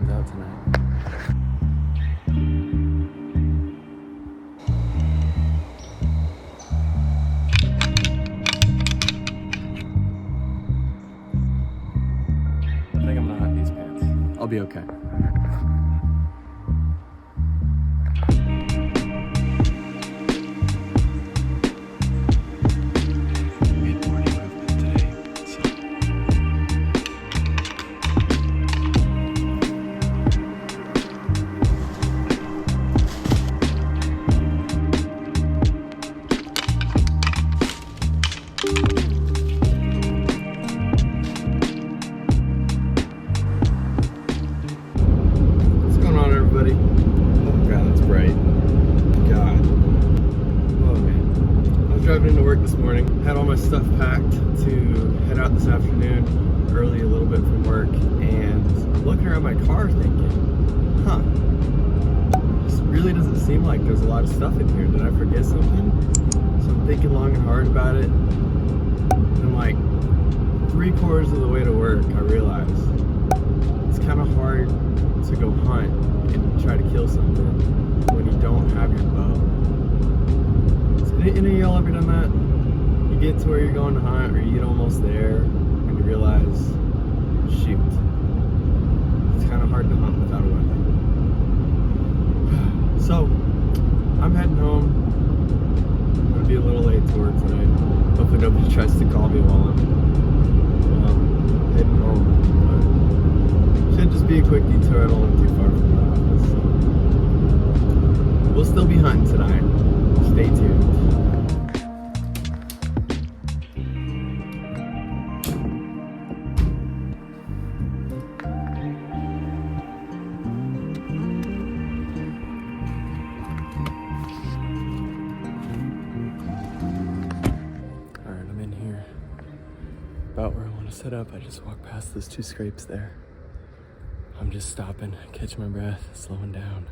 comes out tonight. I think I'm gonna hunt these pants. I'll be okay. Driving into work this morning, had all my stuff packed to head out this afternoon, early a little bit from work, and I'm looking around my car thinking, this really doesn't seem like there's a lot of stuff in here. Did I forget something? So I'm thinking long and hard about it, and like 3/4 of the way to work, I realized it's kind of hard to go hunt and try to kill something when you don't have your bow. Any of y'all ever done that? You get to where you're going to hunt, or you get almost there, and you realize, shoot, it's kind of hard to hunt without a weapon. So, I'm heading home. I'm going to be a little late to work today. Hopefully nobody tries to call me while I'm heading home. But should just be a quick detour. I don't live too far from the office. So. We'll still be hunting tonight. Stay tuned. Alright, I'm in here. About where I want to set up. I just walked past those 2 scrapes there. I'm just stopping, catch my breath, slowing down.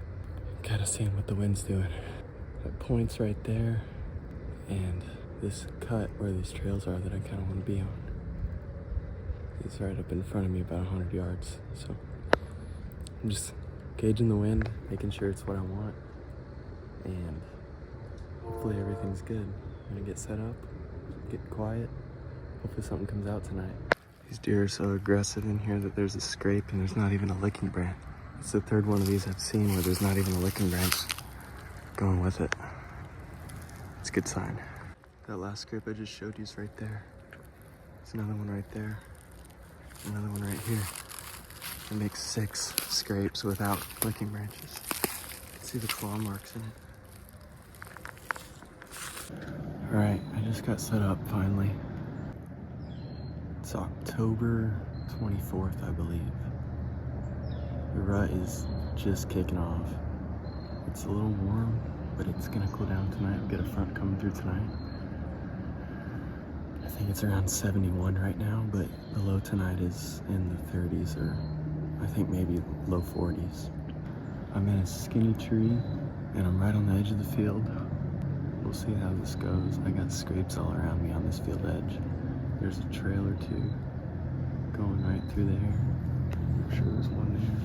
Kind of seeing what the wind's doing. That point's right there, and this cut where these trails are that I kind of want to be on is right up in front of me, about 100 yards. So I'm just gauging the wind, making sure it's what I want, and hopefully everything's good. I'm gonna get set up, get quiet, hopefully something comes out tonight. These deer are so aggressive in here that there's a scrape and there's not even a licking branch. It's the 3rd one of these I've seen where there's not even a licking branch going with it. It's a good sign. That last scrape I just showed you is right there. There's another one right there. Another one right here. It makes 6 scrapes without licking branches. You can see the claw marks in it. All right, I just got set up finally. It's October 24th, I believe. The rut is just kicking off. It's a little warm, but it's gonna cool down tonight. We'll get a front coming through tonight. I think it's around 71 right now, but the low tonight is in the 30s, or I think maybe low 40s. I'm in a skinny tree, and I'm right on the edge of the field. We'll see how this goes. I got scrapes all around me on this field edge. There's a trail or 2 going right through there. I'm sure there's one there.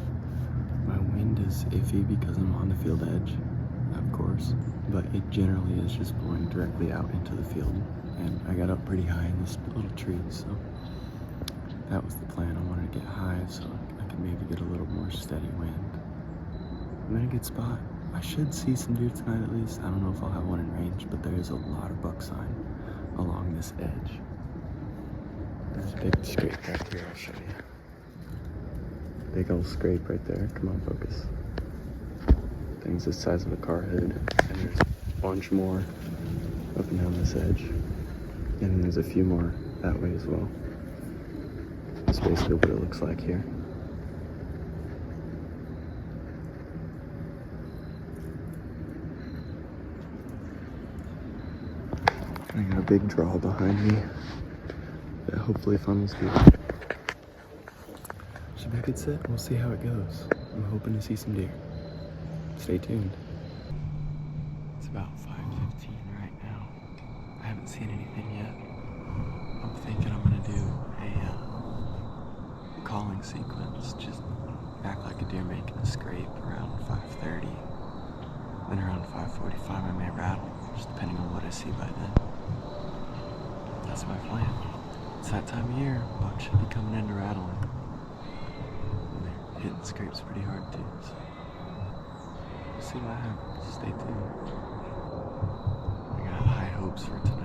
My wind is iffy because I'm on the field edge, of course, but it generally is just blowing directly out into the field. And I got up pretty high in this little tree, so that was the plan. I wanted to get high so I could maybe get a little more steady wind. I'm in a good spot. I should see some deer tonight at least. I don't know if I'll have one in range, but there is a lot of buck sign along this edge. There's a big scrape right here, I'll show you. Big old scrape right there. Come on, focus. Thing's the size of a car hood. And there's a bunch more up and down this edge. And then there's a few more that way as well. That's basically what it looks like here. I got a big draw behind me that hopefully funnels good. Should be a good set. We'll see how it goes. I'm hoping to see some deer. Stay tuned. It's about 5:15 right now. I haven't seen anything yet. I'm thinking I'm gonna do a call calling sequence, just act like a deer making a scrape around 5:30. Then around 5:45 I may rattle, just depending on what I see by then. That's my plan. It's that time of year, bucks should be coming in to rattling. And they're hitting scrapes pretty hard too, so we'll see what happens. Stay tuned. I got high hopes for tonight.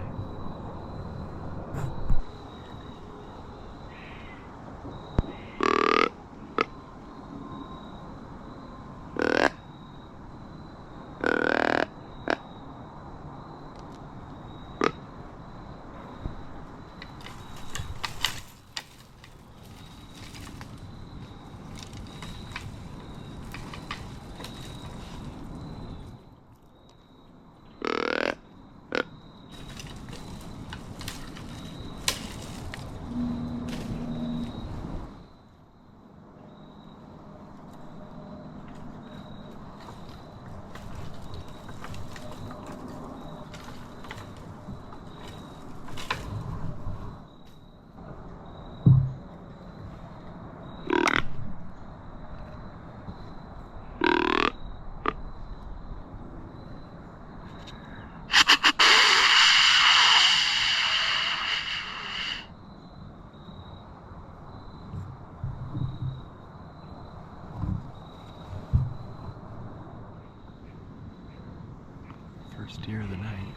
First deer of the night.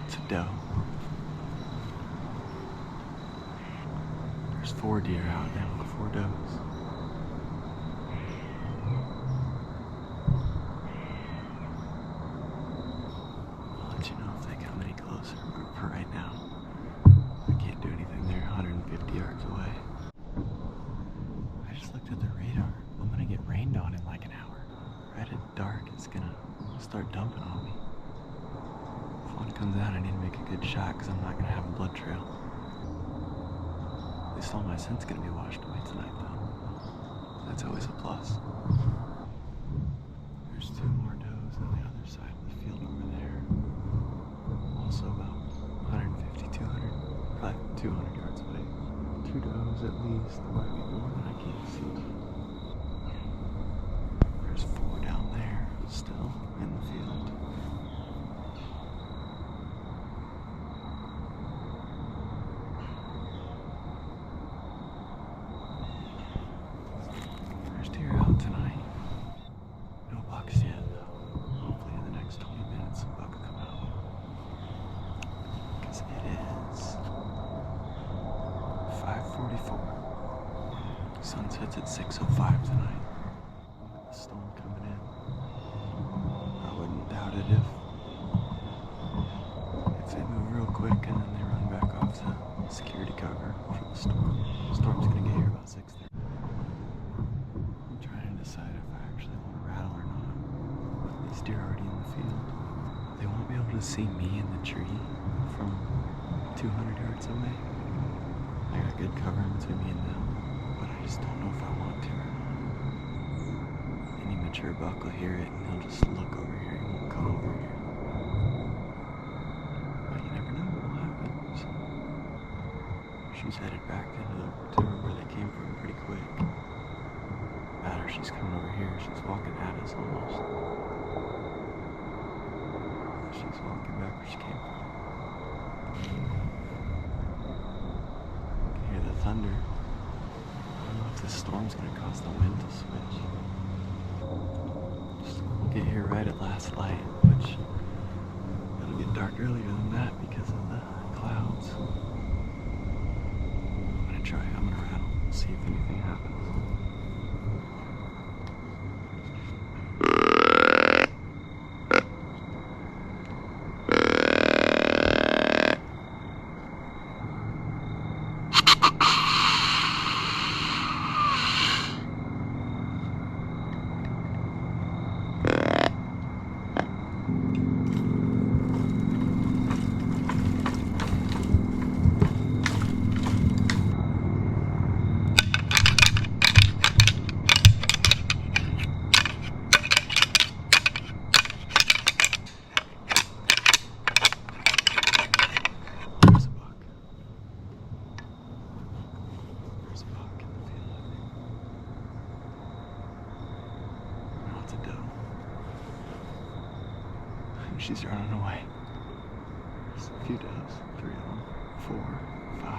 It's a doe. There's 4 deer out now, 4 does. I'll let you know if they come any closer, but for right now, I can't do anything. They're 150 yards away. I just looked at the radar. I'm gonna get rained on in like an hour. Right at dark, it's gonna start dumping on me. If one comes out, I need to make a good shot because I'm not gonna have a blood trail. At least all my scent's gonna be washed away tonight, though. That's always a plus. There's 2 more does on the other side of the field over there. Also about 150, 200, probably 200 yards away. 2 does at least. There might be more that I can't see. There's 4 down there still in the field. Tonight. No bucks yet, though. Hopefully in the next 20 minutes a buck will come out. Because it is 5:44. Sun sets at 6:05 tonight. With the storm coming in. I wouldn't doubt it if they move real quick and then they run back off the security cover for the storm. The storm's gonna get here about 6:30. Decide if I actually want to rattle or not. These deer are already in the field. They won't be able to see me in the tree from 200 yards away. I got good cover in between me and them, but I just don't know if I want to or not. Any mature buck will hear it and he'll just look over here. He won't come over here. But you never know what'll happen. So she's headed back to where they came from pretty quick. Or she's coming over here. She's walking at us almost. She's walking back where she came from. I can hear the thunder. I don't know if this storm's gonna cause the wind to switch. We'll get here right at last light, which it'll get dark earlier than that because of the clouds. I'm gonna try. I'm gonna rattle. See if anything happens. and she's running away. There's a few does, 3 of them, 4, 5.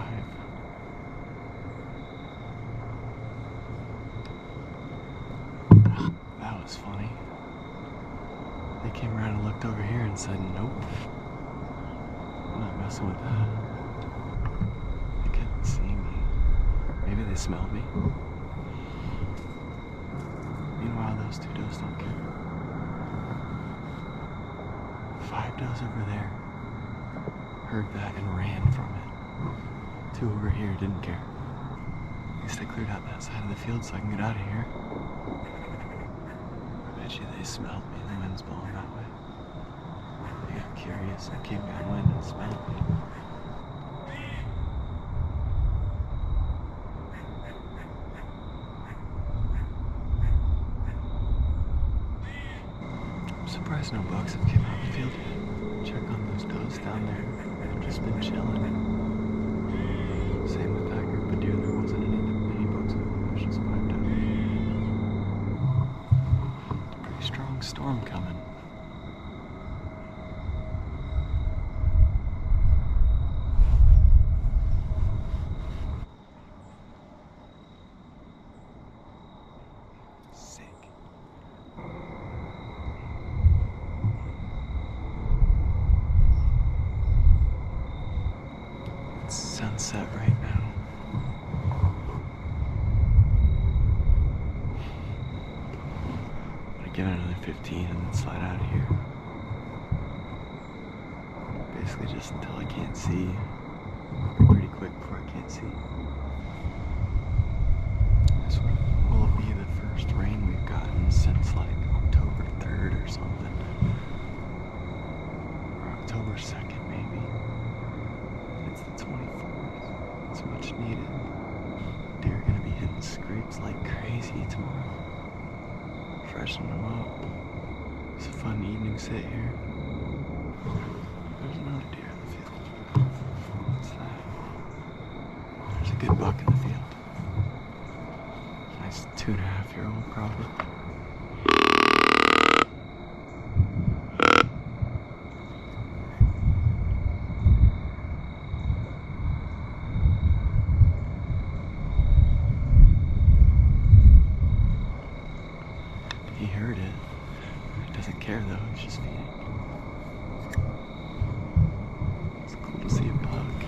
That was funny. They came around and looked over here and said, nope, I'm not messing with that. They couldn't see me. Maybe they smelled me. Meanwhile, those 2 does don't care. 5 does over there heard that and ran from it. 2 over here didn't care. At least I cleared out that side of the field so I can get out of here. I bet you they smelled me. The wind's blowing that way. They got curious and came downwind and smelled me. I'm surprised no bucks have came out of the field yet. Check on those does down there. They've just been chilling. Same with that group of deer. There wasn't any bucks moving. There's just 5 down. Pretty strong storm coming. Sunset right now. I'm gonna give it another 15 and then slide out of here. Basically just until I can't see. Pretty quick before I can't see. This will be the first rain we've gotten since like October 3rd or something. Or October 2nd maybe. It's the 24th. It's much needed. Deer are gonna be hitting scrapes like crazy tomorrow. Freshen them up. It's a fun evening sit here. There's another deer in the field. What's that? There's a good buck in the field. Nice 2.5-year-old probably. He heard it. He doesn't care though, he's just feeding. It's cool to see a buck.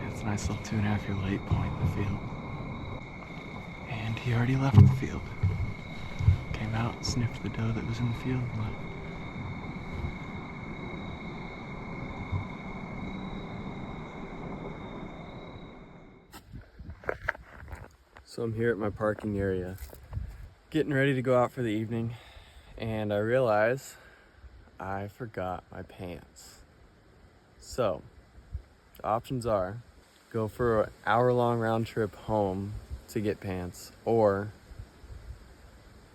Yeah, it's a nice little 2.5-year late point in the field. And he already left the field. Came out, sniffed the doe that was in the field and left. So I'm here at my parking area, getting ready to go out for the evening, and I realize I forgot my pants. So, the options are go for an hour-long round trip home to get pants, or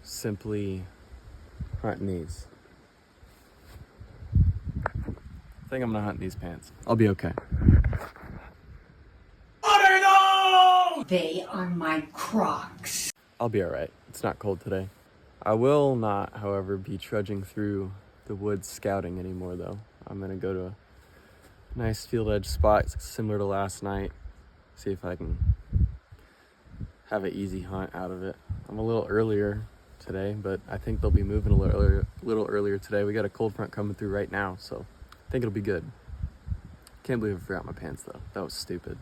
simply hunt in these. I think I'm gonna hunt in these pants. I'll be okay. They are my Crocs. I'll be alright. It's not cold today. I will not, however, be trudging through the woods scouting anymore, though. I'm gonna go to a nice field edge spot similar to last night. See if I can have an easy hunt out of it. I'm a little earlier today, but I think they'll be moving a little earlier today. We got a cold front coming through right now, so I think it'll be good. Can't believe I forgot my pants, though. That was stupid.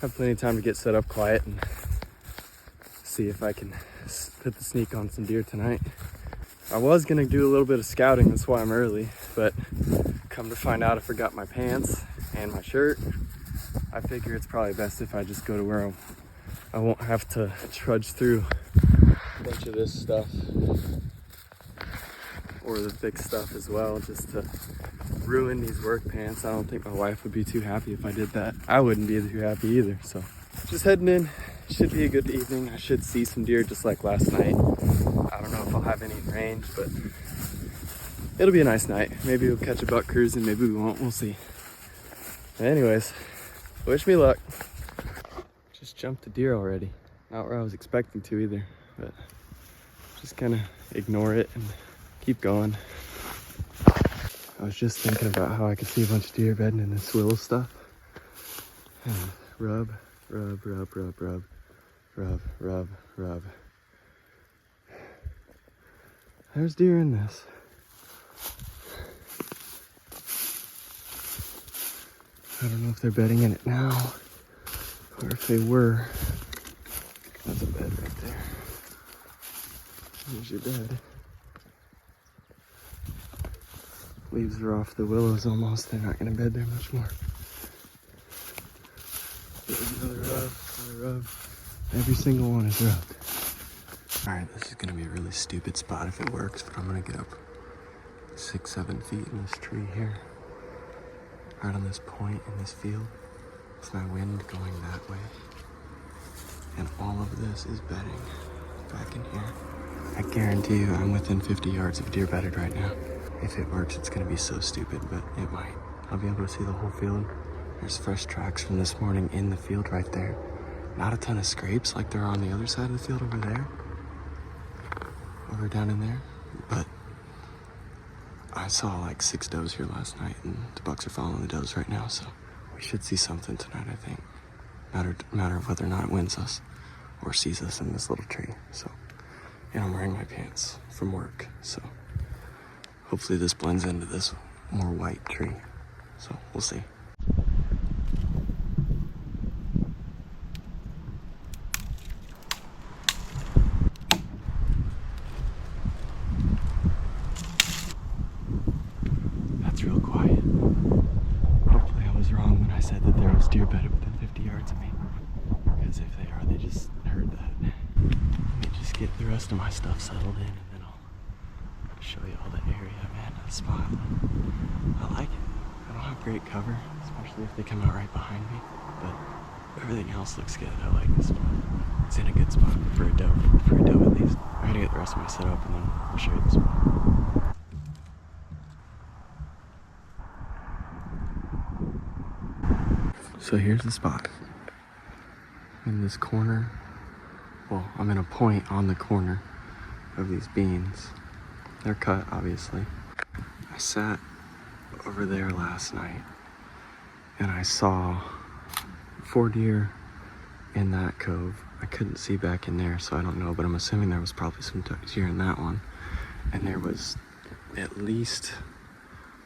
Have plenty of time to get set up quiet and see if I can put the sneak on some deer tonight. I was gonna do a little bit of scouting, that's why I'm early, but come to find out I forgot my pants and my shirt. I figure it's probably best if I just go to where I won't have to trudge through a bunch of this stuff, or the thick stuff as well, just to ruin these work pants. I don't think my wife would be too happy if I did that. I wouldn't be too happy either, so just heading in. Should be a good evening. I should see some deer just like last night. I don't know if I'll have any in range, but it'll be a nice night. Maybe we'll catch a buck cruising, maybe we won't, we'll see. But anyways, wish me luck. Just jumped a deer already. Not where I was expecting to either, but just kind of ignore it and Keep going. I was just thinking about how I could see a bunch of deer bedding in this willow stuff. And rub, rub, rub, rub, rub, rub, rub, rub. There's deer in this. I don't know if they're bedding in it now, or if they were. That's a bed right there. There's your bed. Leaves are off the willows almost. They're not gonna bed there much more. There's another rub. Every single one is rubbed. Alright, this is gonna be a really stupid spot if it works, but I'm gonna get up 6-7 feet in this tree here. Right on this point in this field. It's my wind going that way. And all of this is bedding back in here. I guarantee you I'm within 50 yards of deer bedded right now. If it works, it's gonna be so stupid, but it might. I'll be able to see the whole field. There's fresh tracks from this morning in the field right there. Not a ton of scrapes like there are on the other side of the field over there. Over down in there. But I saw like 6 does here last night, and the bucks are following the does right now, so we should see something tonight, I think. Matter of whether or not it wins us or sees us in this little tree. So, and I'm wearing my pants from work, so hopefully this blends into this more white tree. So we'll see. That's real quiet. Hopefully I was wrong when I said that there was deer bedded within 50 yards of me. Because if they are, they just heard that. Let me just get the rest of my stuff settled in, and then I'll show you all the area, man, the spot. I like it. I don't have great cover, especially if they come out right behind me, but everything else looks good. I like this spot. It's in a good spot for a doe at least. I'm gonna get the rest of my setup, and then I'll show you the spot. So here's the spot. In this corner, well, I'm in a point on the corner of these beans. They're cut, obviously. I sat over there last night and I saw 4 deer in that cove. I couldn't see back in there, so I don't know, but I'm assuming there was probably some deer in that one. And there was at least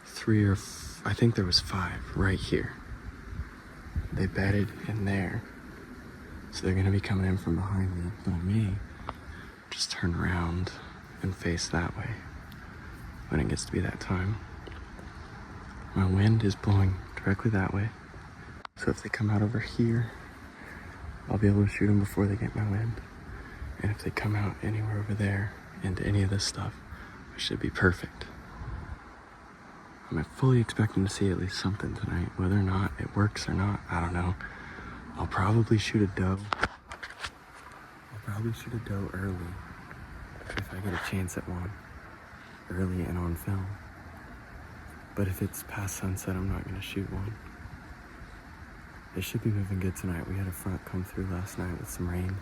3 or I think there was 5 right here. They bedded in there. So they're gonna be coming in from behind me, but I may just turn around and face that way when it gets to be that time. My wind is blowing directly that way. So if they come out over here, I'll be able to shoot them before they get my wind. And if they come out anywhere over there into any of this stuff, I should be perfect. I'm fully expecting to see at least something tonight. Whether or not it works or not, I don't know. I'll probably shoot a doe. Early if I get a chance at one. Early and on film. But if it's past sunset, I'm not gonna shoot one. They should be moving good tonight. We had a front come through last night with some rain.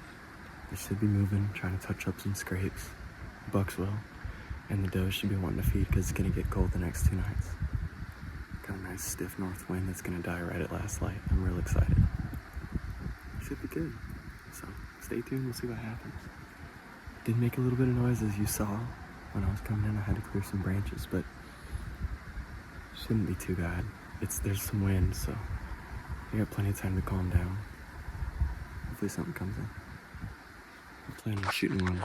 They should be moving, trying to touch up some scrapes. The bucks will. And the does should be wanting to feed because it's gonna get cold the next 2 nights. Got a nice stiff north wind that's gonna die right at last light. I'm real excited. Should be good. So stay tuned, we'll see what happens. Did make a little bit of noise, as you saw when I was coming in. I had to clear some branches, but shouldn't be too bad. There's some wind, so I got plenty of time to calm down. Hopefully something comes in. I'm planning on shooting one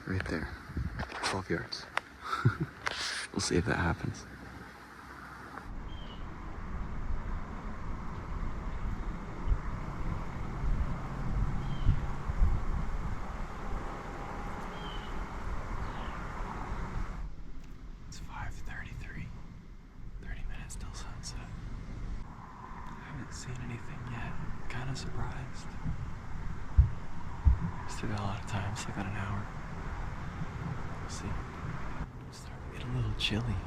right there, 12 yards. We'll see if that happens. It's 5:33, 30 minutes till sunset. I haven't seen anything yet. Kind of surprised. Still got a lot of time, still got an hour. We'll see. It's starting to get a little chilly.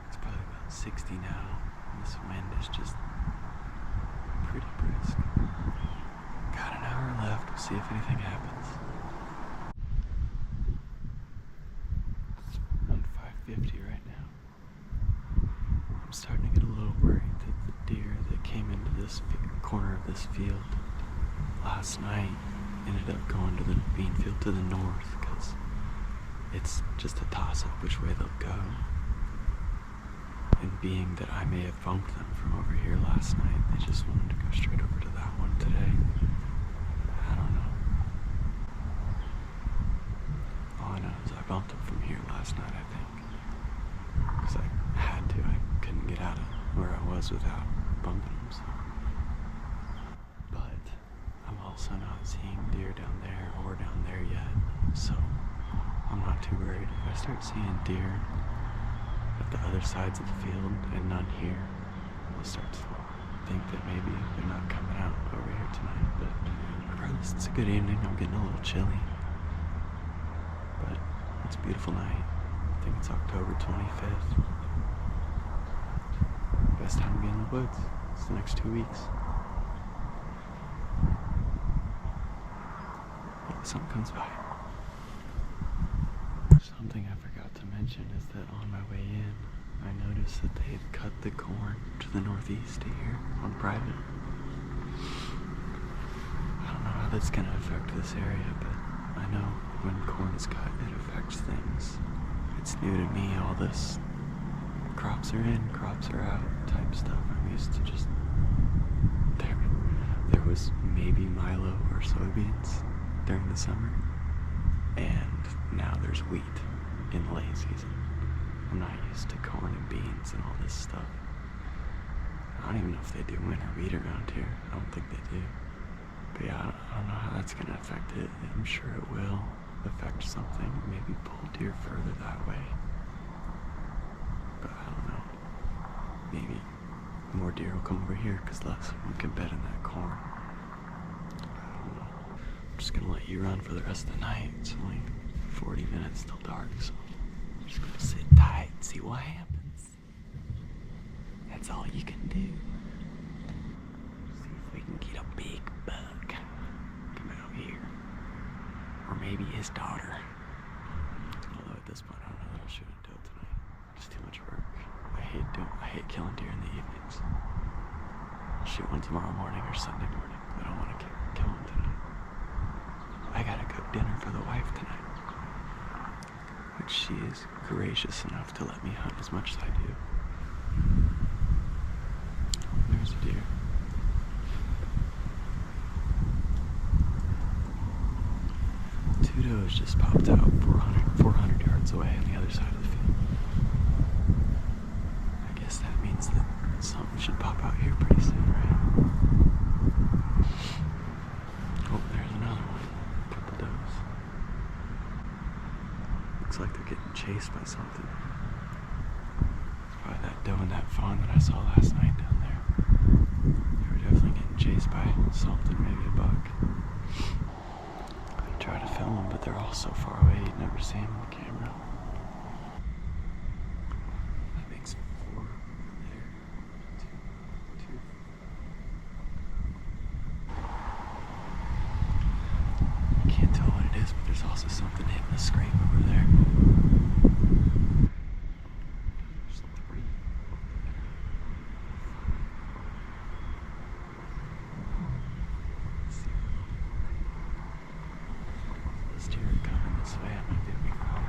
It's probably about 60 now. And this wind is just pretty brisk. Got an hour left. We'll see if anything happens. The deer that came into this corner of this field last night ended up going to the bean field to the north because it's just a toss-up which way they'll go. And being that I may have bumped them from over here last night, they just wanted to go straight over to that one today. I don't know. All I know is I bumped them from here last night, I think. Because I had to. I couldn't get out of where I was without bumping them, so. But I'm also not seeing deer down there or down there yet, so I'm not too worried. If I start seeing deer at the other sides of the field and none here, I'll start to think that maybe they're not coming out over here tonight. But regardless, it's a good evening. I'm getting a little chilly, but it's a beautiful night. I think it's October 25th. Best time to be in the woods. It's the next 2 weeks. Hopefully something comes by. Something I forgot to mention is that on my way in, I noticed that they had cut the corn to the northeast here on private. I don't know how that's going to affect this area, but I know when corn is cut, it affects things. It's new to me, all this crops are in, crops are out type stuff. I'm used to just, there was maybe milo or soybeans during the summer, and now there's wheat in the late season. I'm not used to corn and beans and all this stuff. I don't even know if they do winter wheat around here. I don't think they do. But yeah, I don't know how that's going to affect it. I'm sure it will affect something. Maybe pull deer further that way. But I don't know. Maybe more deer will come over here because less of them can bed in that corn. I don't know. I'm just going to let you run for the rest of the night. It's only 40 minutes till dark, so I'm just going to sit tight and see what happens. That's all you can do. See if we can get a big buck come out here. Or maybe his daughter. Although at this point I don't know that I'll shoot until tonight. It's too much work. I hate killing deer in the evenings. I'll shoot one tomorrow morning or Sunday morning. I don't want to kill one tonight. I gotta cook dinner for the wife tonight, which she is gracious enough to let me hunt as much as I do. There's a deer. Two does just popped out 400 yards away on the other side of the field. I guess that means that something should pop out here pretty soon, right? Oh, there's another one. Couple does. Looks like they're getting chased by something. It's probably that doe and that fawn that I saw last night down there. They were definitely getting chased by something, maybe a buck. I try to film them, but they're all so far away you'd never see them on camera. That makes 4 there. 2. I can't tell what it is, but there's also something hitting the scrape over there. There's 3 over there. Let's see. This deer are coming this way. I might be able to follow.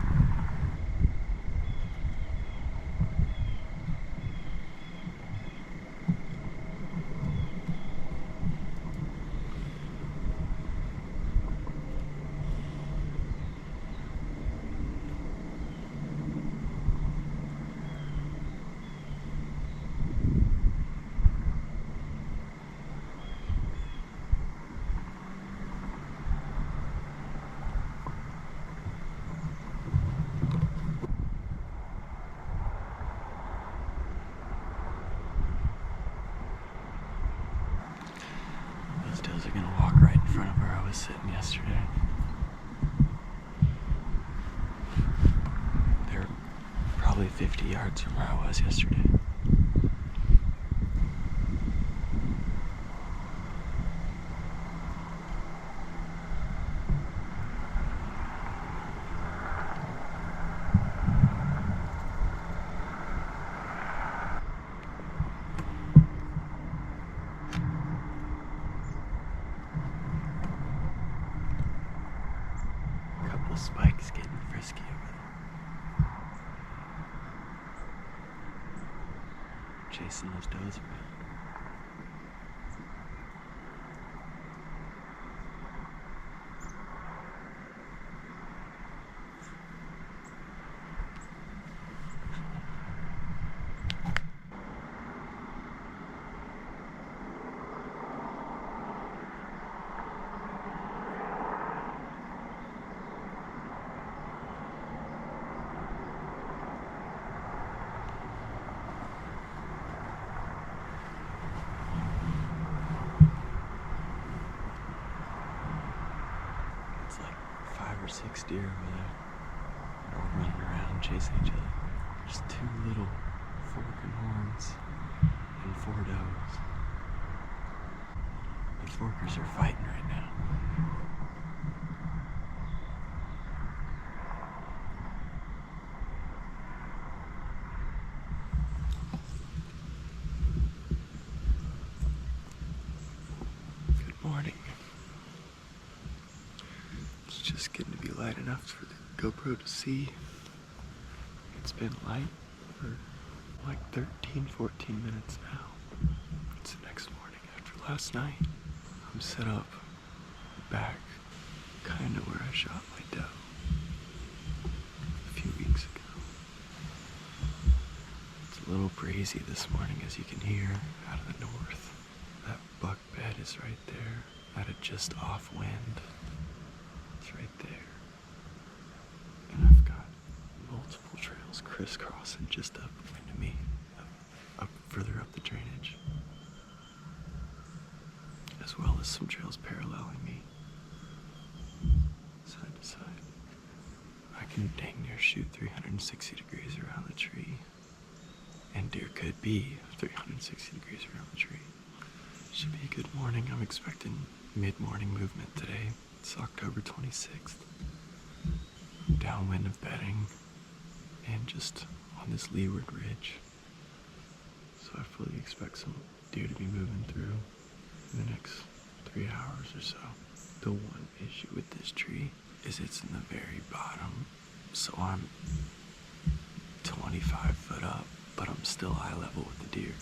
Those does are gonna walk right in front of where I was sitting yesterday. They're probably 50 yards from where I was yesterday. risky over there. Chasing those does around. It's like 5 or 6 deer over there. They're all running around chasing each other. Just 2 little forking horns and 4 does. The forkers are fighting right now. Good morning. It's just getting to be light enough for the GoPro to see. It's been light for like 13, 14 minutes now. It's the next morning after last night. I'm set up back kind of where I shot my doe a few weeks ago. It's a little breezy this morning, as you can hear out of the north. That buck bed is right there at a just off wind. It's right there. And I've got multiple trails crisscrossing just upwind of me, up further up the drainage, as well as some trails paralleling me, side to side. I can dang near shoot 360 degrees around the tree, and deer could be 360 degrees around the tree. Should be a good morning. I'm expecting mid-morning movement today. It's October 26th. I'm downwind of bedding and just on this leeward ridge. So I fully expect some deer to be moving through in the next 3 hours or so. The one issue with this tree is it's in the very bottom. So I'm 25 foot up, but I'm still eye level with the deer.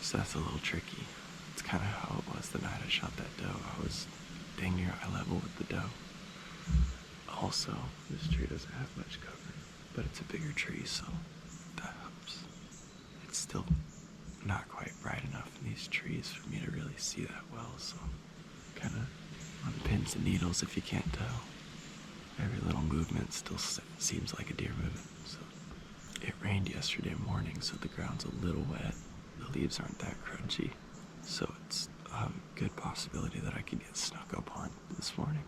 So that's a little tricky. It's kind of how it was the night I shot that doe. I was dang near eye level with the doe. Also, this tree doesn't have much cover, but it's a bigger tree, so that helps. It's still not quite bright enough in these trees for me to really see that well, so kind of on pins and needles if you can't tell. Every little movement still seems like a deer movement. So it rained yesterday morning, so the ground's a little wet. The leaves aren't that crunchy, so it's a good possibility that I could get snuck up on this morning.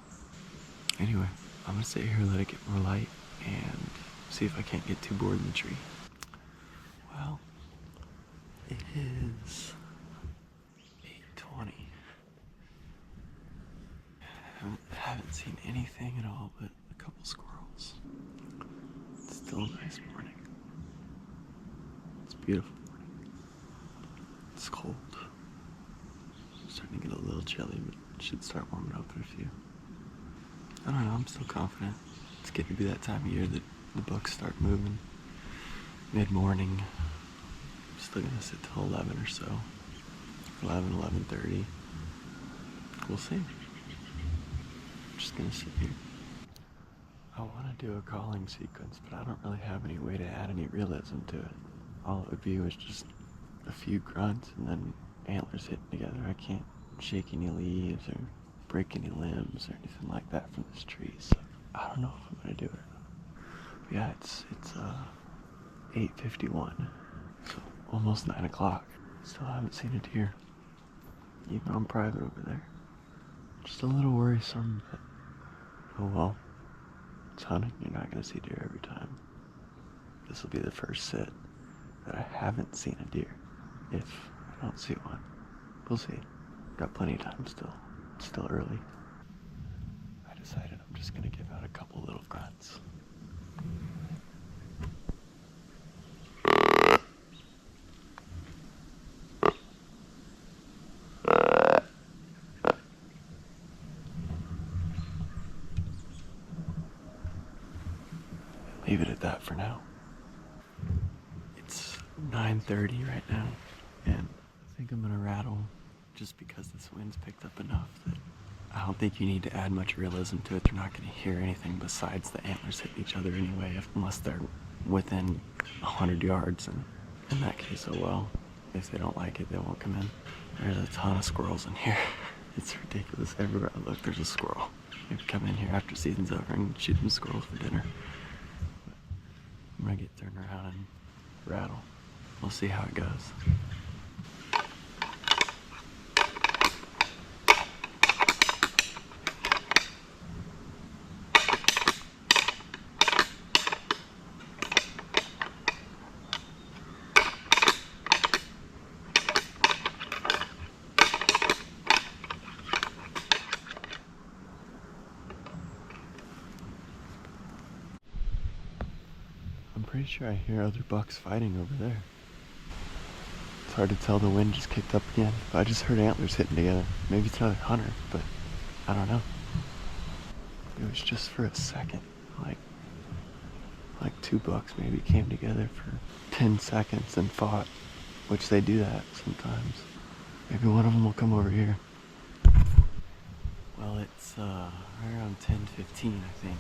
Anyway, I'm gonna sit here and let it get more light and see if I can't get too bored in the tree. Well, it is 8:20. Haven't seen anything at all but a couple squirrels. It's still a nice morning. It's a beautiful morning. It's cold. It's starting to get a little chilly, but it should start warming up in a few. I don't know, I'm still confident. It's getting to be that time of year that the bucks start moving. Mid-morning. I'm still gonna sit till 11 or so. 11:30. We'll see. I'm just gonna sit here. I want to do a calling sequence, but I don't really have any way to add any realism to it. All it would be was just a few grunts and then antlers hitting together. I can't shake any leaves or break any limbs or anything like that from this tree, so I don't know if I'm gonna do it. But yeah, it's 8:51, so almost 9 o'clock. Still haven't seen a deer, even on private over there. Just a little worrisome, but oh well. It's hunting, you're not gonna see deer every time. This will be the first sit that I haven't seen a deer, if I don't see one. We'll see. Got plenty of time still. It's still early. I decided I'm just gonna give out a couple little grunts. leave it at that for now. It's 9:30 right now, and I think I'm gonna rattle just because this wind's picked up enough that I don't think you need to add much realism to it. They're not gonna hear anything besides the antlers hitting each other anyway, unless they're within 100 yards, and in that case, oh well. If they don't like it, they won't come in. There's a ton of squirrels in here. It's ridiculous. Everywhere I look, there's a squirrel. Maybe come in here after season's over and shoot some squirrels for dinner. But I'm gonna get turned around and rattle. We'll see how it goes. I'm pretty sure I hear other bucks fighting over there. It's hard to tell, the wind just kicked up again. But I just heard antlers hitting together. Maybe it's another hunter, but I don't know. It was just for a second. Like two bucks maybe came together for 10 seconds and fought, which they do that sometimes. Maybe one of them will come over here. Well, it's right around 10:15, I think.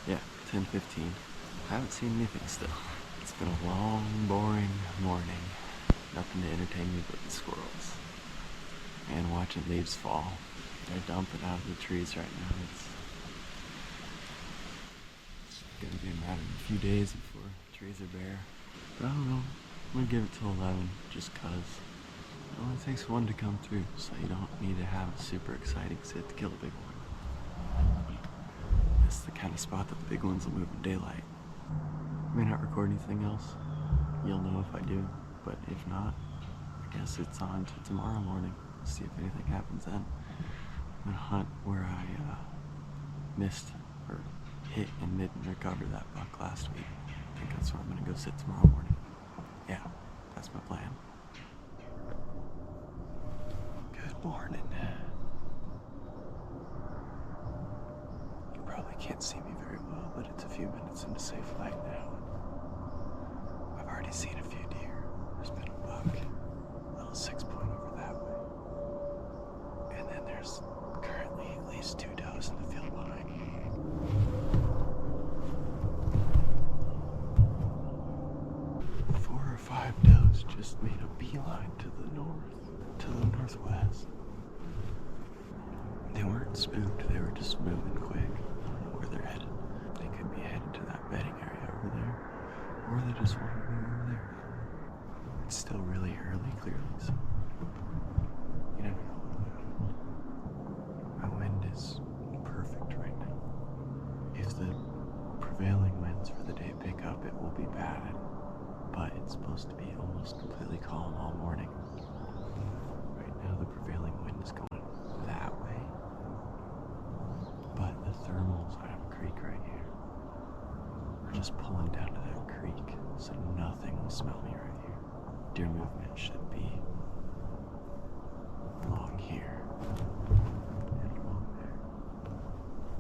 Yeah, 10:15. I haven't seen anything still. It's been a long, boring morning. Nothing to entertain me but the squirrels. And watching leaves fall. They're dumping out of the trees right now. It's gonna be a matter of a few days before the trees are bare. But I don't know. I'm gonna give it till 11 just cause it only takes one to come through, so you don't need to have a super exciting sit to kill a big one. It's the kind of spot that the big ones will move in daylight. I may not record anything else. You'll know if I do, but if not, I guess it's on to tomorrow morning. See if anything happens then. I'm gonna hunt where I missed or hit and didn't recover that buck last week. I think that's where I'm gonna go sit tomorrow morning. Yeah, that's my plan. Good morning. You probably can't see me very well, but it's a few minutes into safe light now. I've already seen a few deer. There's been a buck, a little 6-point over that way. And then there's currently at least 2 does in the field behind me. 4 or 5 does just made a beeline to the northwest. They weren't spooked, they were just moving quick. I don't know where they're headed. They could be headed to that bedding area over there, or they just want to go over there. It's still really early, clearly, so you never know what will happen. My wind is perfect right now. If the prevailing winds for the day pick up, it will be bad, but it's supposed to be almost completely calm all morning. Right now, the prevailing wind is going that way, but the thermals, I have a creek right here, are just pulling down to that creek, so nothing will smell me right here. Deer movement should be along here and along there.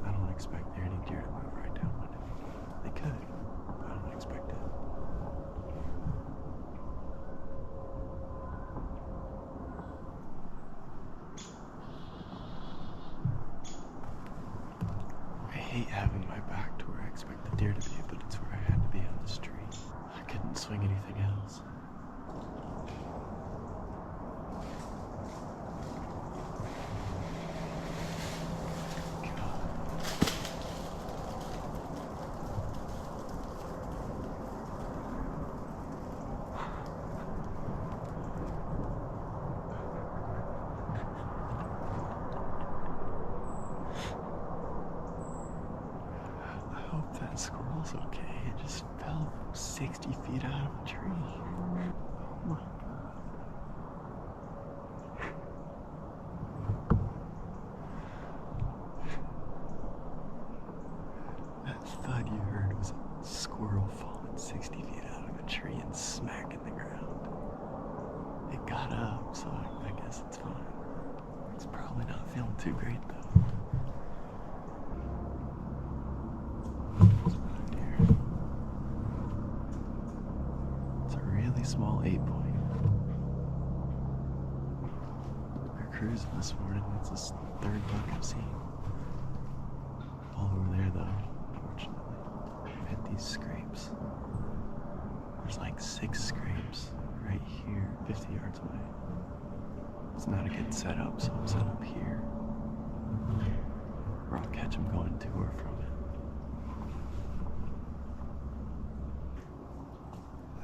I don't expect any deer to move right down my nose. They could, but I don't expect it. I hate having my back to where I expect the deer to be, but it's where I had to be on this tree. I couldn't swing anything else. I hope that squirrel's okay. It just fell 60 feet out of a tree. Oh my God. That thud you heard was a squirrel falling 60 feet out of a tree and smacking the ground. It got up, so I guess it's fine. It's probably not feeling too great though. There's another deer. 8 point. We're cruising this morning. It's the third buck I've seen. All over there though, unfortunately. Hit these scrapes. There's like 6 scrapes right here, 50 yards away. It's not a good setup, so I'm set up here. Or I'll catch them going to or from it.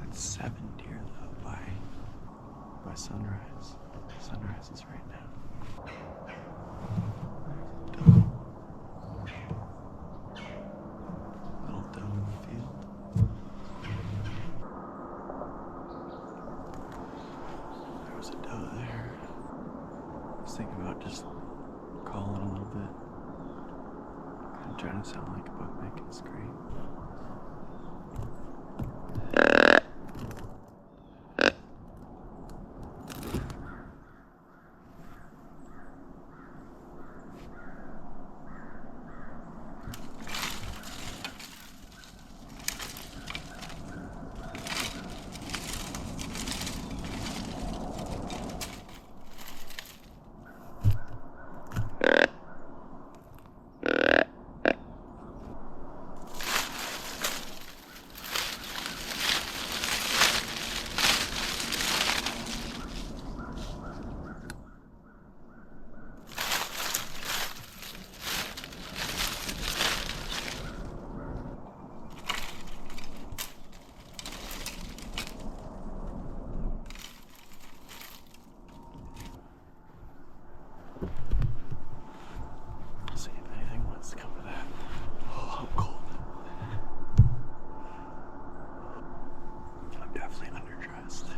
That's 7 deer though by sunrise. Sunrise is right now. Little doe in the field. There was a doe there. I was thinking about just calling a little bit. Kind of trying to sound like a buck making a scream. See if anything wants to come to that. Oh, I'm cold. I'm definitely underdressed.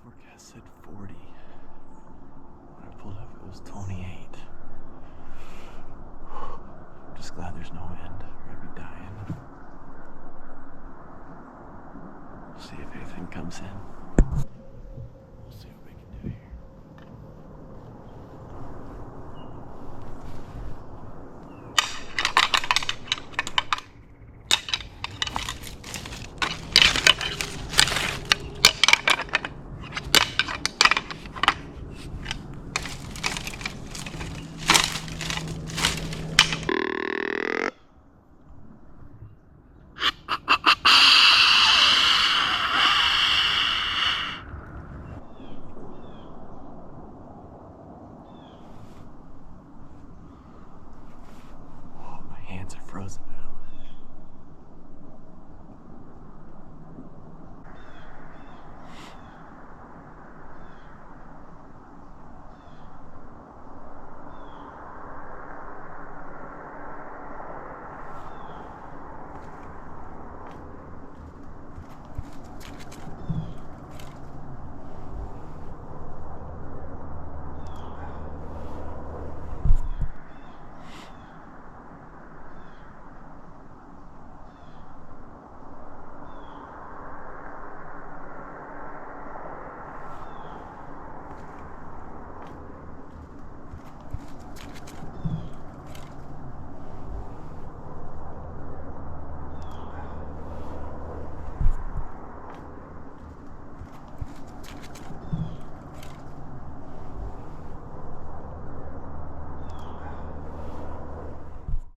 Forecast said 40. When I pulled up, it was 28. I'm just glad there's no wind, or I'd be dying. See if anything comes in.